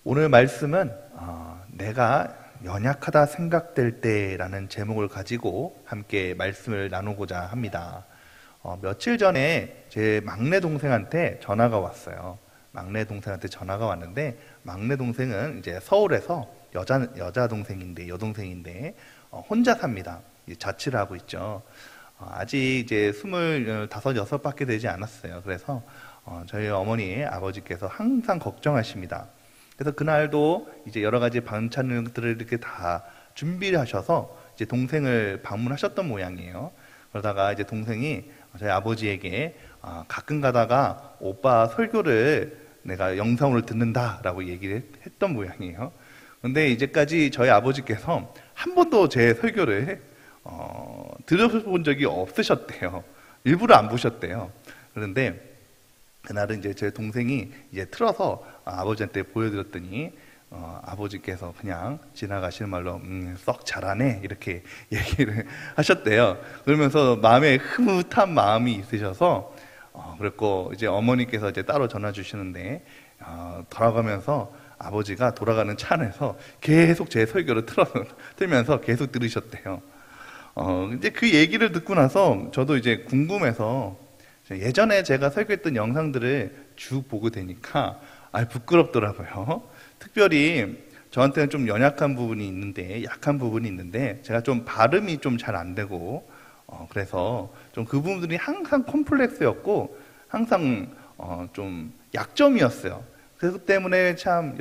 오늘 말씀은 내가 연약하다 생각될 때라는 제목을 가지고 함께 말씀을 나누고자 합니다. 며칠 전에 제 막내 동생한테 전화가 왔어요. 막내 동생한테 전화가 왔는데, 막내 동생은 이제 서울에서 여자 동생인데, 여동생인데 혼자 삽니다. 자취를 하고 있죠. 아직 이제 25, 6밖에 되지 않았어요. 그래서 저희 어머니, 아버지께서 항상 걱정하십니다. 그래서 그날도 이제 여러 가지 반찬들을 이렇게 다 준비를 하셔서 이제 동생을 방문하셨던 모양이에요. 그러다가 이제 동생이 저희 아버지에게 가끔 가다가 오빠 설교를 내가 영상으로 듣는다라고 얘기를 했던 모양이에요. 근데 이제까지 저희 아버지께서 한 번도 제 설교를 들어본 적이 없으셨대요. 일부러 안 보셨대요. 그런데 그날은 이제 제 동생이 이제 틀어서 아버지한테 보여드렸더니 아버지께서 그냥 지나가시는 말로 썩 잘하네 이렇게 얘기를 하셨대요. 그러면서 마음에 흐뭇한 마음이 있으셔서 그랬고, 이제 어머니께서 이제 따로 전화 주시는데 돌아가면서 아버지가 돌아가는 차 안에서 계속 제 설교를 틀면서 계속 들으셨대요. 이제 그 얘기를 듣고 나서 저도 이제 궁금해서 예전에 제가 설교했던 영상들을 쭉 보고 되니까 부끄럽더라고요. 특별히 저한테는 좀 연약한 부분이 있는데, 약한 부분이 있는데, 제가 좀 발음이 좀 잘 안 되고, 그래서 좀 그 부분들이 항상 컴플렉스였고, 항상 좀 약점이었어요. 그래서 때문에 참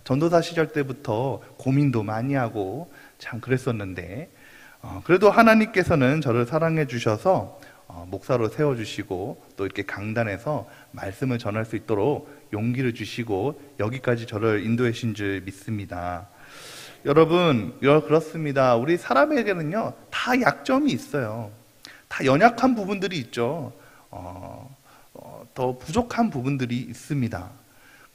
전도사 시절 때부터 고민도 많이 하고 참 그랬었는데, 그래도 하나님께서는 저를 사랑해 주셔서 목사로 세워주시고, 또 이렇게 강단에서 말씀을 전할 수 있도록 용기를 주시고 여기까지 저를 인도해 주신 줄 믿습니다. 여러분, 그렇습니다. 우리 사람에게는요 다 약점이 있어요. 다 연약한 부분들이 있죠. 더 부족한 부분들이 있습니다.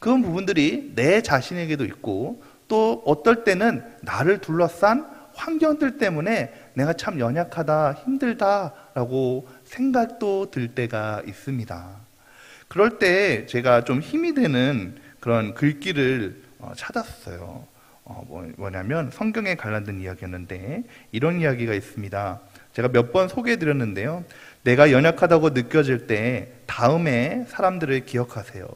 그런 부분들이 내 자신에게도 있고, 또 어떨 때는 나를 둘러싼 환경들 때문에 내가 참 연약하다, 힘들다라고 생각도 들 때가 있습니다. 그럴 때 제가 좀 힘이 되는 그런 글귀를 찾았어요. 뭐냐면 성경에 관련된 이야기였는데, 이런 이야기가 있습니다. 제가 몇 번 소개해드렸는데요. 내가 연약하다고 느껴질 때 다음에 사람들을 기억하세요.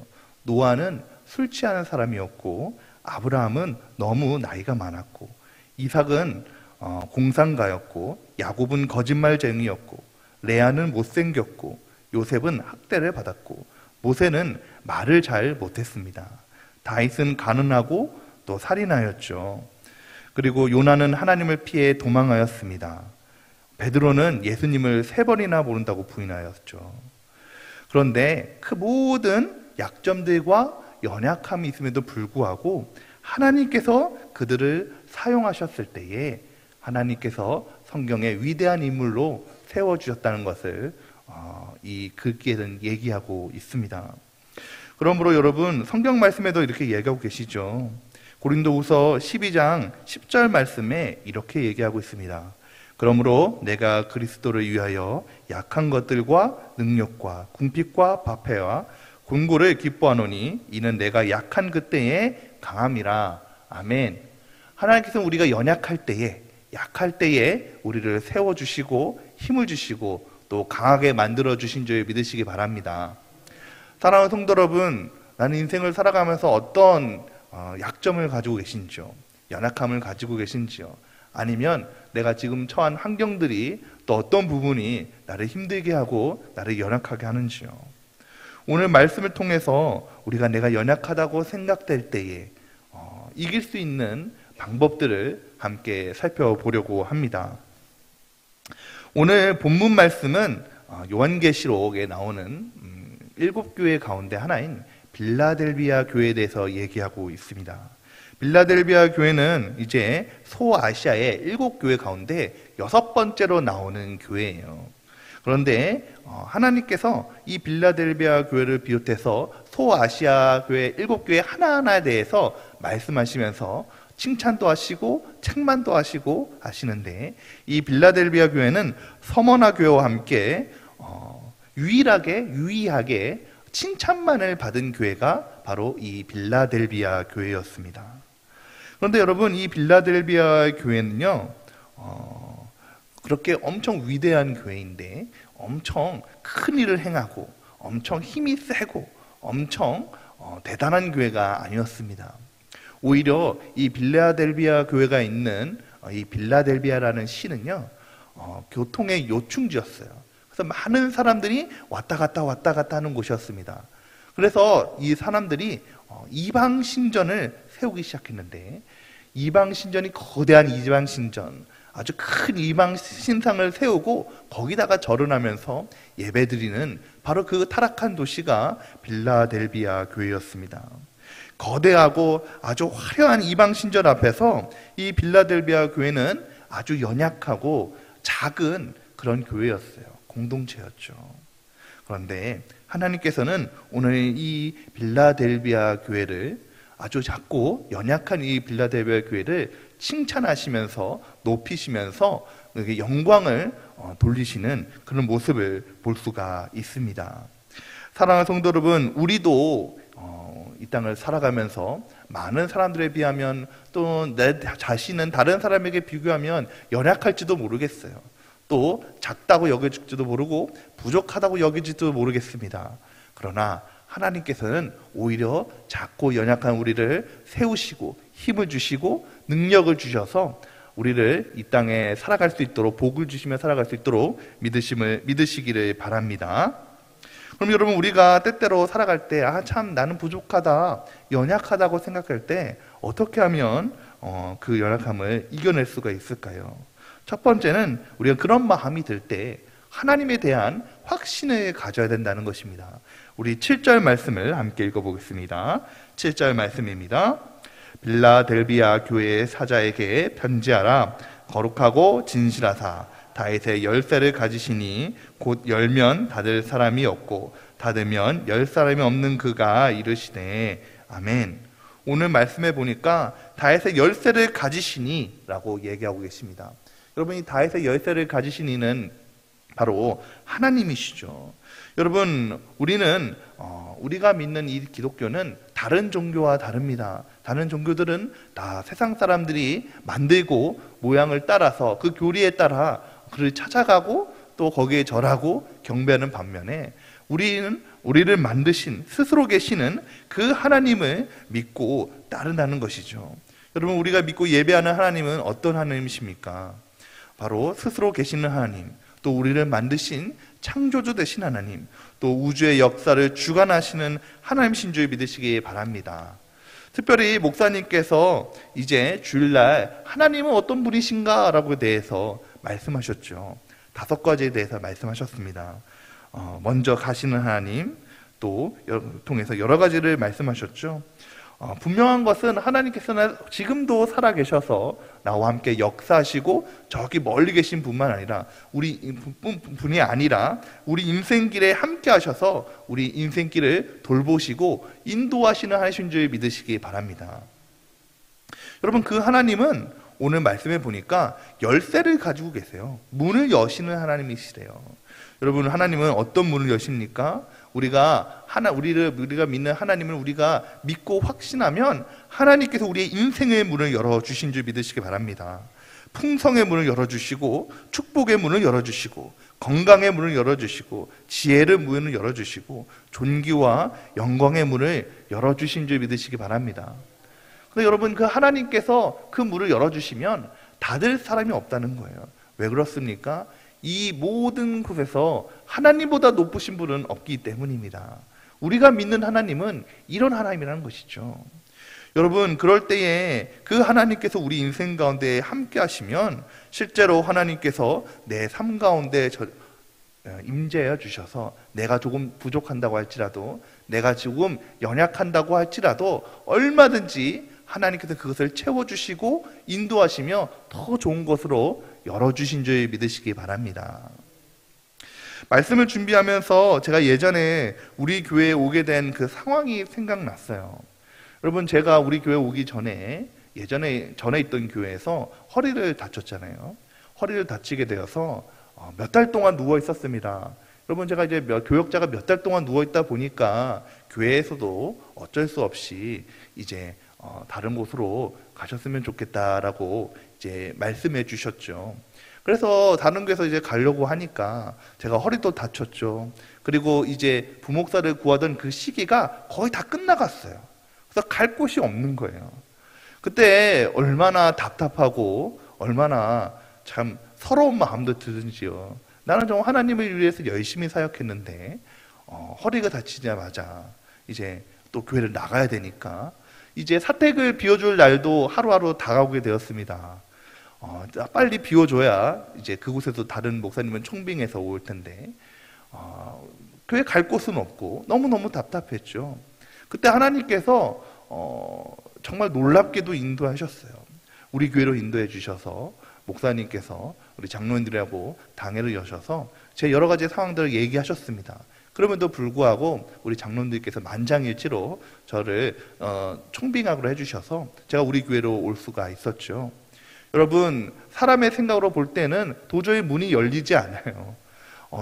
노아는 술 취하는 사람이었고, 아브라함은 너무 나이가 많았고, 이삭은 공상가였고, 야곱은 거짓말쟁이였고, 레아는 못생겼고, 요셉은 학대를 받았고, 모세는 말을 잘 못했습니다. 다윗은 가난하고 또 살인하였죠. 그리고 요나는 하나님을 피해 도망하였습니다. 베드로는 예수님을 3번이나 모른다고 부인하였죠. 그런데 그 모든 약점들과 연약함이 있음에도 불구하고 하나님께서 그들을 사용하셨을 때에 하나님께서 성경의 위대한 인물로 세워주셨다는 것을 이 글귀에는 얘기하고 있습니다. 그러므로 여러분, 성경 말씀에도 이렇게 얘기하고 계시죠. 고린도후서 12장 10절 말씀에 이렇게 얘기하고 있습니다. 그러므로 내가 그리스도를 위하여 약한 것들과 능력과 궁핍과 박해와 곤고를 기뻐하노니 이는 내가 약한 그때에 강함이라. 아멘. 하나님께서 우리가 연약할 때에, 약할 때에 우리를 세워주시고 힘을 주시고 또 강하게 만들어주신 줄 믿으시기 바랍니다. 사랑하는 성도 여러분, 나는 인생을 살아가면서 어떤 약점을 가지고 계신지요? 연약함을 가지고 계신지요? 아니면 내가 지금 처한 환경들이 또 어떤 부분이 나를 힘들게 하고 나를 연약하게 하는지요? 오늘 말씀을 통해서 우리가 내가 연약하다고 생각될 때에 이길 수 있는 방법들을 함께 살펴보려고 합니다. 오늘 본문 말씀은 요한계시록에 나오는 7교회 가운데 하나인 빌라델비아 교회에 대해서 얘기하고 있습니다. 빌라델비아 교회는 이제 소아시아의 7교회 가운데 6번째로 나오는 교회예요. 그런데 하나님께서 이 빌라델비아 교회를 비롯해서 소아시아 교회 7교회 하나하나에 대해서 말씀하시면서 칭찬도 하시고 책망도 하시고 하시는데, 이 빌라델비아 교회는 서머나 교회와 함께 유일하게 칭찬만을 받은 교회가 바로 이 빌라델비아 교회였습니다. 그런데 여러분, 이 빌라델비아 교회는요, 그렇게 엄청 위대한 교회인데 엄청 큰 일을 행하고 엄청 힘이 세고 엄청 대단한 교회가 아니었습니다. 오히려 이 빌라델비아 교회가 있는 이 빌라델비아라는 시는요, 교통의 요충지였어요. 그래서 많은 사람들이 왔다 갔다 하는 곳이었습니다. 그래서 이 사람들이 이방 신전을 세우기 시작했는데, 이방 신전이 거대한 이방 신전, 아주 큰 이방 신상을 세우고 거기다가 절을 하면서 예배드리는 바로 그 타락한 도시가 빌라델비아 교회였습니다. 거대하고 아주 화려한 이방 신전 앞에서 이 빌라델비아 교회는 아주 연약하고 작은 그런 교회였어요. 공동체였죠. 그런데 하나님께서는 오늘 이 빌라델비아 교회를, 아주 작고 연약한 이 빌라델비아 교회를 칭찬하시면서 높이시면서 영광을 돌리시는 그런 모습을 볼 수가 있습니다. 사랑하는 성도 여러분, 우리도 이 땅을 살아가면서 많은 사람들에 비하면, 또 내 자신은 다른 사람에게 비교하면 연약할지도 모르겠어요. 또 작다고 여겨질지도 모르고 부족하다고 여겨질지도 모르겠습니다. 그러나 하나님께서는 오히려 작고 연약한 우리를 세우시고 힘을 주시고 능력을 주셔서 우리를 이 땅에 살아갈 수 있도록, 복을 주시며 살아갈 수 있도록 믿으시기를 바랍니다. 그럼 여러분, 우리가 때때로 살아갈 때 참 나는 부족하다, 연약하다고 생각할 때 어떻게 하면 그 연약함을 이겨낼 수가 있을까요? 첫 번째는 우리가 그런 마음이 들 때 하나님에 대한 확신을 가져야 된다는 것입니다. 우리 7절 말씀을 함께 읽어보겠습니다. 7절 말씀입니다. 빌라델비아 교회의 사자에게 편지하라. 거룩하고 진실하사 다윗의 열쇠를 가지시니 곧 열면 닫을 사람이 없고 닫으면 열 사람이 없는 그가 이르시되 아멘. 오늘 말씀해 보니까 다윗의 열쇠를 가지시니 라고 얘기하고 계십니다. 여러분, 이 다윗의 열쇠를 가지신 이는 바로 하나님이시죠. 여러분, 우리가 믿는 이 기독교는 다른 종교와 다릅니다. 다른 종교들은 다 세상 사람들이 만들고 모양을 따라서 그 교리에 따라 그를 찾아가고 또 거기에 절하고 경배하는 반면에 우리를 만드신, 스스로 계시는 그 하나님을 믿고 따른다는 것이죠. 여러분, 우리가 믿고 예배하는 하나님은 어떤 하나님이십니까? 바로 스스로 계시는 하나님, 또 우리를 만드신 창조주 되신 하나님, 또 우주의 역사를 주관하시는 하나님이신 줄 믿으시기 바랍니다. 특별히 목사님께서 이제 주일날 하나님은 어떤 분이신가 라고 대해서 말씀하셨죠. 5가지에 대해서 말씀하셨습니다. 먼저 가시는 하나님, 또 통해서 여러 가지를 말씀하셨죠. 분명한 것은 하나님께서는 지금도 살아계셔서 나와 함께 역사하시고 저기 멀리 계신 분만 아니라 분이 아니라 우리 인생길에 함께 하셔서 우리 인생길을 돌보시고 인도하시는 하나님인 줄 믿으시기 바랍니다. 여러분, 그 하나님은 오늘 말씀해 보니까 열쇠를 가지고 계세요. 문을 여시는 하나님이시래요. 여러분, 하나님은 어떤 문을 여십니까? 우리가 믿는 하나님을 우리가 믿고 확신하면 하나님께서 우리의 인생의 문을 열어주신 줄 믿으시기 바랍니다. 풍성의 문을 열어주시고 축복의 문을 열어주시고 건강의 문을 열어주시고 지혜의 문을 열어주시고 존귀와 영광의 문을 열어주신 줄 믿으시기 바랍니다. 그런데 여러분, 그 하나님께서 그 문을 열어주시면 닫을 사람이 없다는 거예요. 왜 그렇습니까? 이 모든 곳에서 하나님보다 높으신 분은 없기 때문입니다. 우리가 믿는 하나님은 이런 하나님이라는 것이죠. 여러분, 그럴 때에 그 하나님께서 우리 인생 가운데 함께 하시면 실제로 하나님께서 내 삶 가운데 임재해 주셔서 내가 조금 부족한다고 할지라도, 내가 조금 연약한다고 할지라도 얼마든지 하나님께서 그것을 채워주시고 인도하시며 더 좋은 것으로 열어주신 줄 믿으시기 바랍니다. 말씀을 준비하면서 제가 예전에 우리 교회에 오게 된 그 상황이 생각났어요. 여러분, 제가 우리 교회 오기 전에 전에 있던 교회에서 허리를 다쳤잖아요. 허리를 다치게 되어서 몇 달 동안 누워 있었습니다. 여러분, 제가 이제 교역자가 몇 달 동안 누워있다 보니까 교회에서도 어쩔 수 없이 이제 다른 곳으로 가셨으면 좋겠다라고 이제 말씀해 주셨죠. 그래서 다른 교회에서 이제 가려고 하니까 제가 허리도 다쳤죠. 그리고 이제 부목사를 구하던 그 시기가 거의 다 끝나갔어요. 그래서 갈 곳이 없는 거예요. 그때 얼마나 답답하고 얼마나 참 서러운 마음도 드는지요. 나는 정말 하나님을 위해서 열심히 사역했는데 허리가 다치자마자 이제 또 교회를 나가야 되니까 이제 사택을 비워줄 날도 하루하루 다가오게 되었습니다. 빨리 비워줘야 이제 그곳에서 다른 목사님은 총빙해서 올 텐데 교회 갈 곳은 없고 너무너무 답답했죠. 그때 하나님께서 정말 놀랍게도 인도하셨어요. 우리 교회로 인도해 주셔서 목사님께서 우리 장로님들하고 당회를 여셔서 제 여러 가지 상황들을 얘기하셨습니다. 그럼에도 불구하고 우리 장로님들께서 만장일치로 저를 총빙하기로 해주셔서 제가 우리 교회로 올 수가 있었죠. 여러분, 사람의 생각으로 볼 때는 도저히 문이 열리지 않아요.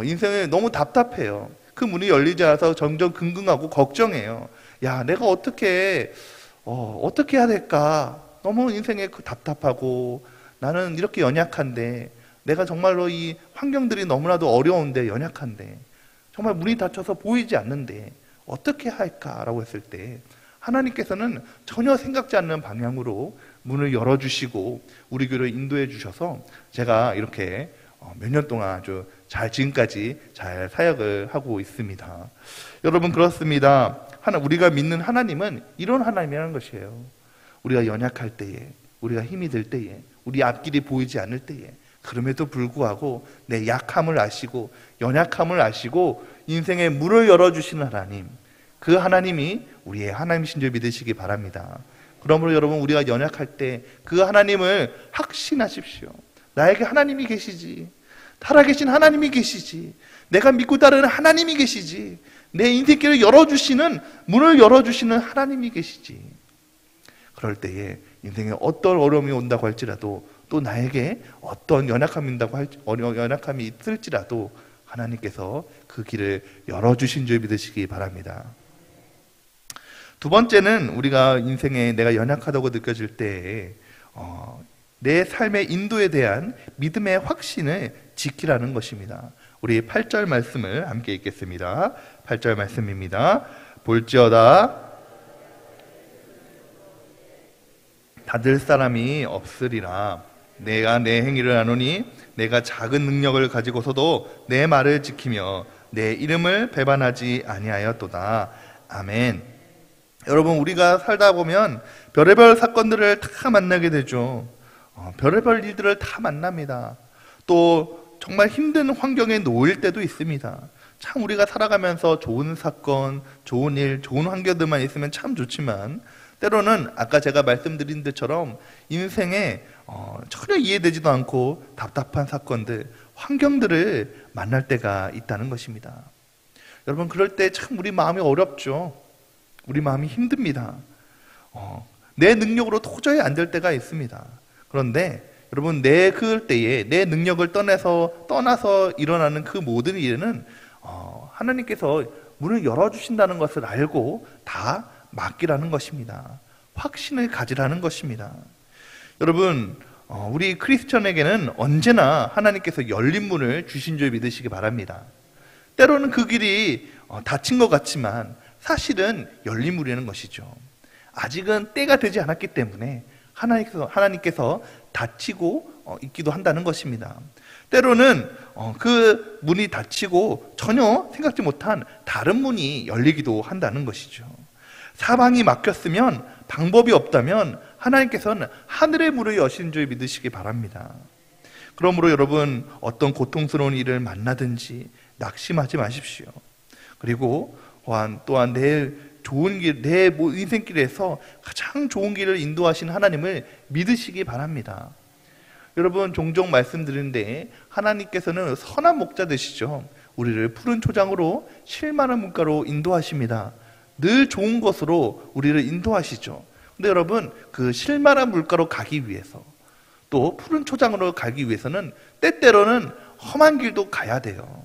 인생이 너무 답답해요. 그 문이 열리지 않아서 점점 긍긍하고 걱정해요. 야, 내가 어떻게 해야 될까? 너무 인생에 답답하고 나는 이렇게 연약한데, 내가 정말로 이 환경들이 너무나도 어려운데, 연약한데, 정말 문이 닫혀서 보이지 않는데 어떻게 할까라고 했을 때 하나님께서는 전혀 생각지 않는 방향으로 문을 열어주시고 우리 교회를 인도해 주셔서 제가 이렇게 몇 년 동안 아주 지금까지 잘 사역을 하고 있습니다. 여러분, 그렇습니다. 우리가 믿는 하나님은 이런 하나님이라는 것이에요. 우리가 연약할 때에, 우리가 힘이 들 때에, 우리 앞길이 보이지 않을 때에, 그럼에도 불구하고 내 약함을 아시고 연약함을 아시고 인생의 문을 열어주시는 하나님, 그 하나님이 우리의 하나님이신 줄 믿으시기 바랍니다. 그러므로 여러분, 우리가 연약할 때 그 하나님을 확신하십시오. 나에게 하나님이 계시지, 살아계신 하나님이 계시지, 내가 믿고 따르는 하나님이 계시지, 내 인생길을 열어주시는, 문을 열어주시는 하나님이 계시지. 그럴 때에 인생에 어떤 어려움이 온다고 할지라도, 또 나에게 어떤 연약함이 있을지라도 하나님께서 그 길을 열어주신 줄 믿으시기 바랍니다. 두 번째는, 우리가 인생에 내가 연약하다고 느껴질 때 내 삶의 인도에 대한 믿음의 확신을 지키라는 것입니다. 우리 8절 말씀을 함께 읽겠습니다. 8절 말씀입니다. 볼지어다 받을 사람이 없으리라. 내가 내 행위를 아노니 내가 작은 능력을 가지고서도 내 말을 지키며 내 이름을 배반하지 아니하였도다. 아멘. 여러분, 우리가 살다 보면 별의별 사건들을 다 만나게 되죠. 별의별 일들을 다 만납니다. 또 정말 힘든 환경에 놓일 때도 있습니다. 참 우리가 살아가면서 좋은 사건, 좋은 일, 좋은 환경들만 있으면 참 좋지만 때로는 아까 제가 말씀드린 것처럼 인생에 전혀 이해되지도 않고 답답한 사건들, 환경들을 만날 때가 있다는 것입니다. 여러분, 그럴 때 참 우리 마음이 어렵죠. 우리 마음이 힘듭니다. 내 능력으로 도저히 안 될 때가 있습니다. 그런데 여러분, 그럴 때에 내 능력을 떠나서 일어나는 그 모든 일에는 하나님께서 문을 열어주신다는 것을 알고 다 맡기라는 것입니다. 확신을 가지라는 것입니다. 여러분, 우리 크리스천에게는 언제나 하나님께서 열린 문을 주신 줄 믿으시기 바랍니다. 때로는 그 길이 닫힌 것 같지만 사실은 열린 문이라는 것이죠. 아직은 때가 되지 않았기 때문에 하나님께서 닫히고 있기도 한다는 것입니다. 때로는 그 문이 닫히고 전혀 생각지 못한 다른 문이 열리기도 한다는 것이죠. 사방이 막혔으면, 방법이 없다면 하나님께서는 하늘의 문을 여신 줄 믿으시기 바랍니다. 그러므로 여러분, 어떤 고통스러운 일을 만나든지 낙심하지 마십시오. 그리고 또한 내 인생길에서 가장 좋은 길을 인도하신 하나님을 믿으시기 바랍니다. 여러분, 종종 말씀드리는데 하나님께서는 선한 목자 되시죠. 우리를 푸른 초장으로 실만한 물가로 인도하십니다. 늘 좋은 것으로 우리를 인도하시죠. 근데 여러분, 그 실만한 물가로 가기 위해서, 또 푸른 초장으로 가기 위해서는 때때로는 험한 길도 가야 돼요.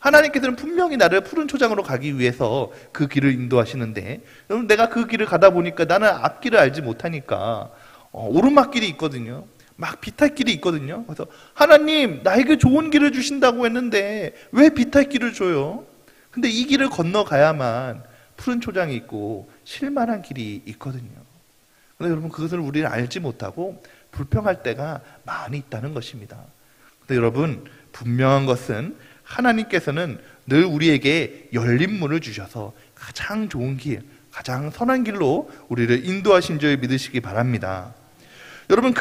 하나님께서는 분명히 나를 푸른 초장으로 가기 위해서 그 길을 인도하시는데, 여러분, 내가 그 길을 가다 보니까 나는 앞길을 알지 못하니까 오르막길이 있거든요. 막 비탈길이 있거든요. 그래서 하나님, 나에게 좋은 길을 주신다고 했는데 왜 비탈길을 줘요? 근데 이 길을 건너가야만 푸른 초장이 있고 쉴만한 길이 있거든요. 근데 여러분, 그것을 우리는 알지 못하고 불평할 때가 많이 있다는 것입니다. 근데 여러분, 분명한 것은 하나님께서는 늘 우리에게 열린 문을 주셔서 가장 좋은 길, 가장 선한 길로 우리를 인도하신 줄 믿으시기 바랍니다. 여러분,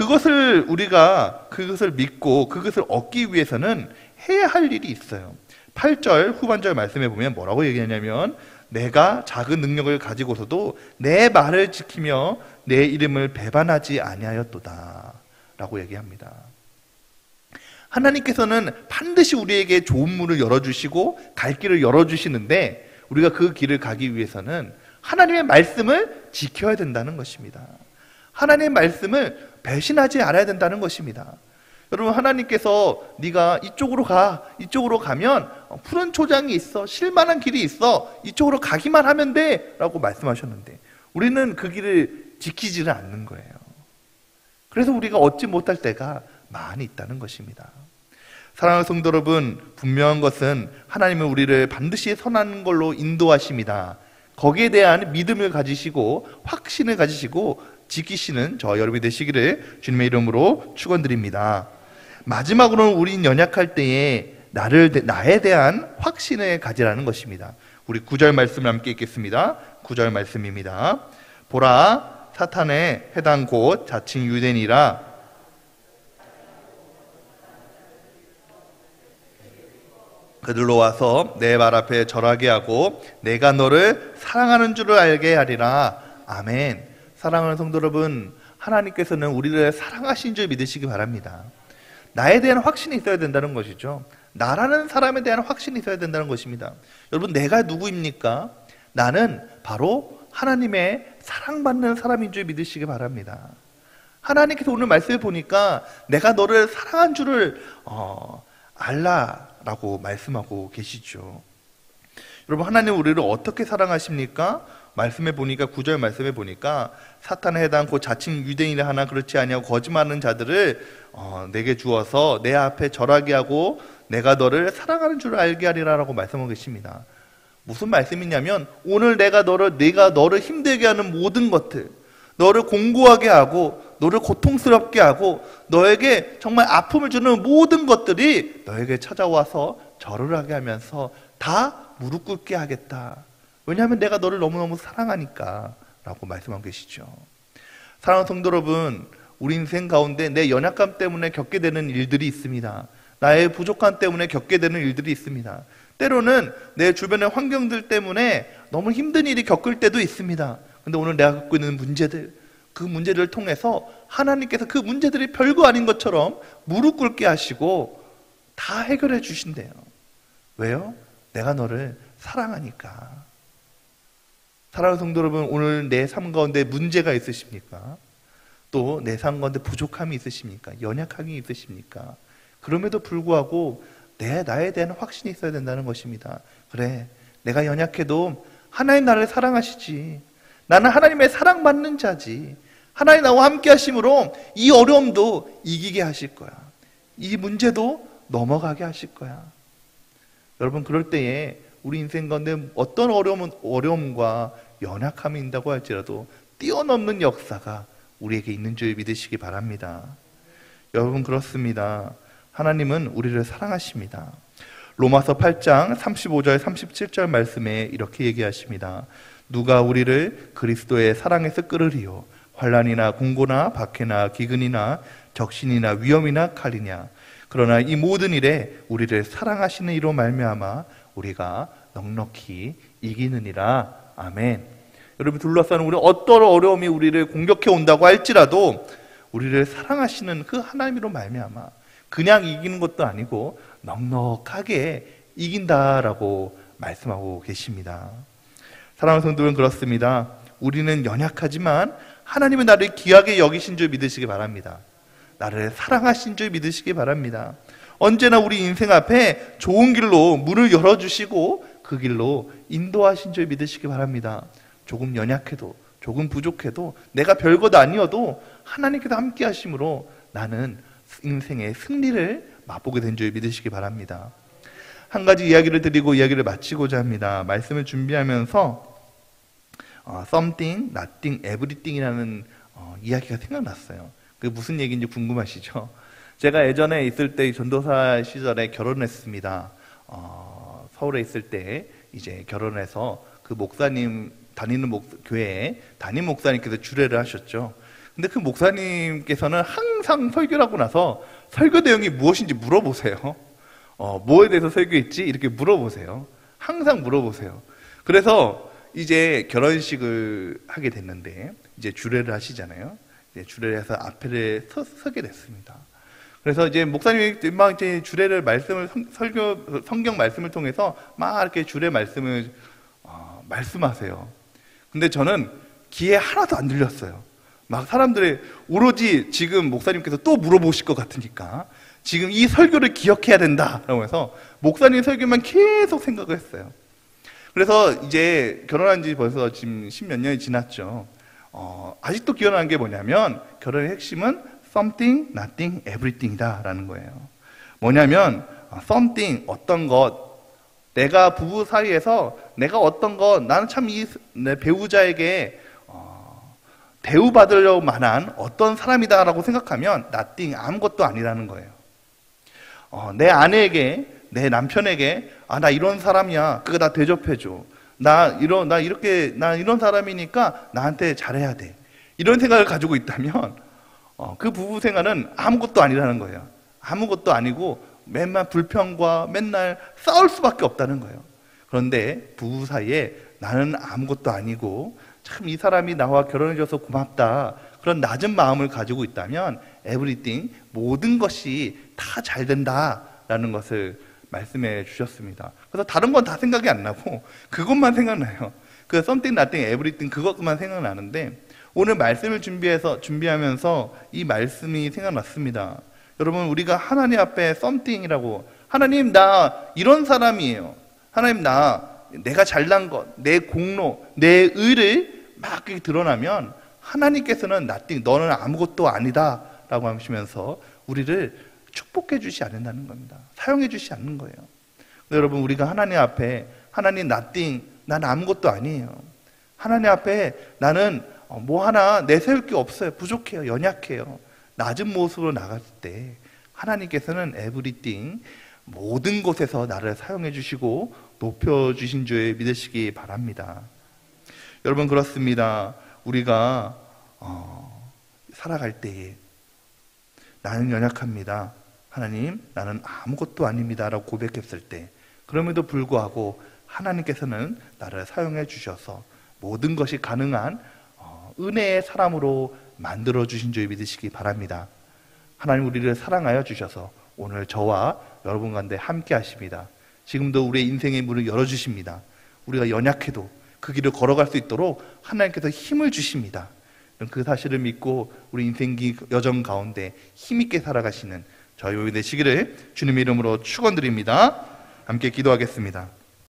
우리가 그것을 믿고 그것을 얻기 위해서는 해야 할 일이 있어요. 8절 후반절 말씀에 보면 뭐라고 얘기하냐면, 내가 작은 능력을 가지고서도 내 말을 지키며 내 이름을 배반하지 아니하였도다 라고 얘기합니다. 하나님께서는 반드시 우리에게 좋은 문을 열어주시고 갈 길을 열어주시는데, 우리가 그 길을 가기 위해서는 하나님의 말씀을 지켜야 된다는 것입니다. 하나님의 말씀을 배신하지 않아야 된다는 것입니다. 여러분, 하나님께서 네가 이쪽으로 가면 푸른 초장이 있어, 쉴만한 길이 있어, 이쪽으로 가기만 하면 돼 라고 말씀하셨는데 우리는 그 길을 지키지는 않는 거예요. 그래서 우리가 얻지 못할 때가 많이 있다는 것입니다. 사랑하는 성도 여러분, 분명한 것은 하나님은 우리를 반드시 선한 걸로 인도하십니다. 거기에 대한 믿음을 가지시고 확신을 가지시고 지키시는 저와 여러분이 되시기를 주님의 이름으로 축원드립니다. 마지막으로는 우린 연약할 때에 나에 대한 확신을 가지라는 것입니다. 우리 9절 말씀을 함께 읽겠습니다. 9절 말씀입니다. 보라, 사탄의 해당 곧 자칭 유대인이라 그들로 와서 내 발 앞에 절하게 하고 내가 너를 사랑하는 줄을 알게 하리라. 아멘. 사랑하는 성도 여러분, 하나님께서는 우리를 사랑하신 줄 믿으시기 바랍니다. 나에 대한 확신이 있어야 된다는 것이죠. 나라는 사람에 대한 확신이 있어야 된다는 것입니다. 여러분, 내가 누구입니까? 나는 바로 하나님의 사랑받는 사람인 줄 믿으시기 바랍니다. 하나님께서 오늘 말씀을 보니까 내가 너를 사랑한 줄을 알라라고 말씀하고 계시죠. 여러분, 하나님 우리를 어떻게 사랑하십니까? 말씀해 보니까 9절 말씀해 보니까 사탄에 해당 그 자칭 유대인을 하나 그렇지 아니하고 거짓말하는 자들을 내게 주어서 내 앞에 절하게 하고 내가 너를 사랑하는 줄 알게 하리라라고 말씀하고 계십니다. 무슨 말씀이냐면 오늘 내가 너를 힘들게 하는 모든 것들, 너를 공고하게 하고 너를 고통스럽게 하고 너에게 정말 아픔을 주는 모든 것들이 너에게 찾아와서 절을 하게 하면서 다 무릎 꿇게 하겠다. 왜냐하면 내가 너를 너무너무 사랑하니까 라고 말씀하고 계시죠. 사랑하는 성도 여러분, 우리 인생 가운데 내 연약함 때문에 겪게 되는 일들이 있습니다. 나의 부족함 때문에 겪게 되는 일들이 있습니다. 때로는 내 주변의 환경들 때문에 너무 힘든 일이 겪을 때도 있습니다. 근데 오늘 내가 겪고 있는 문제들, 그 문제들을 통해서 하나님께서 그 문제들이 별거 아닌 것처럼 무릎 꿇게 하시고 다 해결해 주신대요. 왜요? 내가 너를 사랑하니까. 사랑하는 성도 여러분, 오늘 내 삶 가운데 문제가 있으십니까? 또 내 삶 가운데 부족함이 있으십니까? 연약함이 있으십니까? 그럼에도 불구하고 나에 대한 확신이 있어야 된다는 것입니다. 그래, 내가 연약해도 하나님 나를 사랑하시지. 나는 하나님의 사랑받는 자지. 하나님 나와 함께 하심으로 이 어려움도 이기게 하실 거야. 이 문제도 넘어가게 하실 거야. 여러분, 그럴 때에 우리 인생 가운데 어떤 어려움과 연약함이 있다고 할지라도 뛰어넘는 역사가 우리에게 있는 줄 믿으시기 바랍니다. 여러분, 그렇습니다. 하나님은 우리를 사랑하십니다. 로마서 8장 35절 37절 말씀에 이렇게 얘기하십니다. 누가 우리를 그리스도의 사랑에서 끌으리요? 환난이나 공고나 박해나 기근이나 적신이나 위험이나 칼이냐? 그러나 이 모든 일에 우리를 사랑하시는 이로 말미암아 우리가 넉넉히 이기느니라. 아멘. 여러분, 둘러싸는 우리 어떤 어려움이 우리를 공격해 온다고 할지라도 우리를 사랑하시는 그 하나님으로 말미암아 그냥 이기는 것도 아니고 넉넉하게 이긴다라고 말씀하고 계십니다. 사랑하는 성도는 그렇습니다. 우리는 연약하지만 하나님은 나를 귀하게 여기신 줄 믿으시기 바랍니다. 나를 사랑하신 줄 믿으시기 바랍니다. 언제나 우리 인생 앞에 좋은 길로 문을 열어주시고 그 길로 인도하신 줄 믿으시기 바랍니다. 조금 연약해도 조금 부족해도 내가 별것 아니어도 하나님께서 함께 하심으로 나는 인생의 승리를 맛보게 된 줄 믿으시기 바랍니다. 한 가지 이야기를 드리고 이야기를 마치고자 합니다. 말씀을 준비하면서 something, nothing, everything이라는 이야기가 생각났어요. 그게 무슨 얘기인지 궁금하시죠? 제가 예전에 있을 때 전도사 시절에 결혼했습니다. 서울에 있을 때 이제 결혼해서 그 목사님 다니는 교회에 담임 목사님께서 주례를 하셨죠. 근데 그 목사님께서는 항상 설교를 하고 나서 설교 내용이 무엇인지 물어보세요. 뭐에 대해서 설교했지? 이렇게 물어보세요. 항상 물어보세요. 그래서 이제 결혼식을 하게 됐는데 이제 주례를 하시잖아요. 이제 주례를 해서 앞에 서게 됐습니다. 그래서 이제 목사님이 막 이제 주례를 성경 말씀을 통해서 막 이렇게 주례 말씀을 말씀하세요. 근데 저는 귀에 하나도 안 들렸어요. 막 사람들이 오로지 지금 목사님께서 또 물어보실 것 같으니까 지금 이 설교를 기억해야 된다라고 해서 목사님 설교만 계속 생각을 했어요. 그래서 이제 결혼한 지 벌써 지금 10몇 년이 지났죠. 아직도 기억나는 게 뭐냐면 결혼의 핵심은 something, nothing, everything이다 라는 거예요. 뭐냐면 something, 어떤 것, 내가 부부 사이에서 내가 어떤 것, 나는 참 내 배우자에게 대우받으려고 만한 어떤 사람이다라고 생각하면 nothing, 아무것도 아니라는 거예요. 내 아내에게, 내 남편에게 나 이런 사람이야, 그거 나 대접해줘. 나 이런 사람이니까 나한테 잘해야 돼. 이런 생각을 가지고 있다면 그 부부 생활은 아무것도 아니라는 거예요. 아무것도 아니고 맨날 불평과 맨날 싸울 수밖에 없다는 거예요. 그런데 부부 사이에 나는 아무것도 아니고 참 이 사람이 나와 결혼해줘서 고맙다, 그런 낮은 마음을 가지고 있다면 everything, 모든 것이 다 잘 된다라는 것을 말씀해 주셨습니다. 그래서 다른 건 다 생각이 안 나고 그것만 생각나요. 그 something, nothing, everything 그것만 생각나는데 오늘 말씀을 준비하면서 이 말씀이 생각났습니다. 여러분, 우리가 하나님 앞에 something이라고, 하나님 나 이런 사람이에요. 하나님 내가 잘난 것, 내 공로, 내 의를 막 드러나면 하나님께서는 nothing, 너는 아무것도 아니다 라고 하시면서 우리를 축복해 주시지 않는다는 겁니다. 사용해 주시지 않는 거예요. 여러분, 우리가 하나님 앞에 하나님 nothing, 난 아무것도 아니에요. 하나님 앞에 나는 뭐 하나 내세울 게 없어요. 부족해요. 연약해요. 낮은 모습으로 나갔을 때 하나님께서는 everything, 모든 곳에서 나를 사용해 주시고 높여 주신 줄 믿으시기 바랍니다. 여러분, 그렇습니다. 우리가 살아갈 때에 나는 연약합니다, 하나님 나는 아무것도 아닙니다 라고 고백했을 때, 그럼에도 불구하고 하나님께서는 나를 사용해 주셔서 모든 것이 가능한 은혜의 사람으로 만들어 주신 줄 믿으시기 바랍니다. 하나님 우리를 사랑하여 주셔서 오늘 저와 여러분 가운데 함께 하십니다. 지금도 우리의 인생의 문을 열어주십니다. 우리가 연약해도 그 길을 걸어갈 수 있도록 하나님께서 힘을 주십니다. 그 사실을 믿고 우리 인생 여정 가운데 힘있게 살아가시는 저희 되시기를 주님의 이름으로 축원드립니다. 함께 기도하겠습니다.